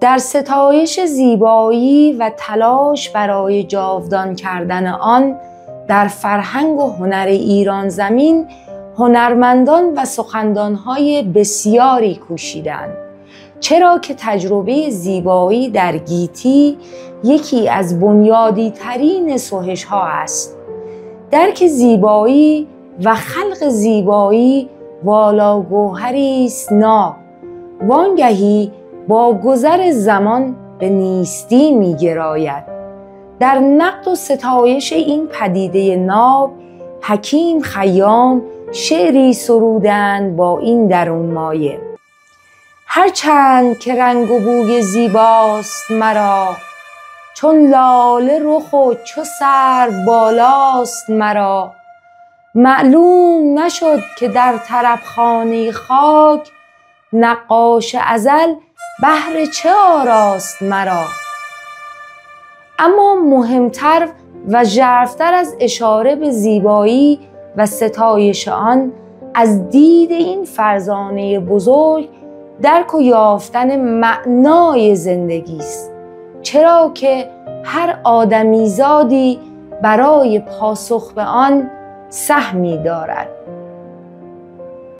در ستایش زیبایی و تلاش برای جاودان کردن آن در فرهنگ و هنر ایران زمین هنرمندان و سخندانهای بسیاری کوشیدند، چرا که تجربه زیبایی در گیتی یکی از بنیادی ترین سهش ها است. درک زیبایی و خلق زیبایی والا گوهری است ناب، وانگهی با گذر زمان به نیستی می گراید. در نقد و ستایش این پدیده ناب، حکیم خیام شعری سرودند با این درون مایه: هرچند که رنگ و بوی زیباست مرا، چون لاله رخ و چو سرو بالاست مرا. معلوم نشد که در طربخانه خاک، نقاش ازل بهر چه آراست مرا. اما مهمتر و ژرف‌تر از اشاره به زیبایی و ستایش آن، از دید این فرزانه بزرگ درک و یافتن معنای زندگی است، چرا که هر آدمیزادی برای پاسخ به آن سهمی دارد.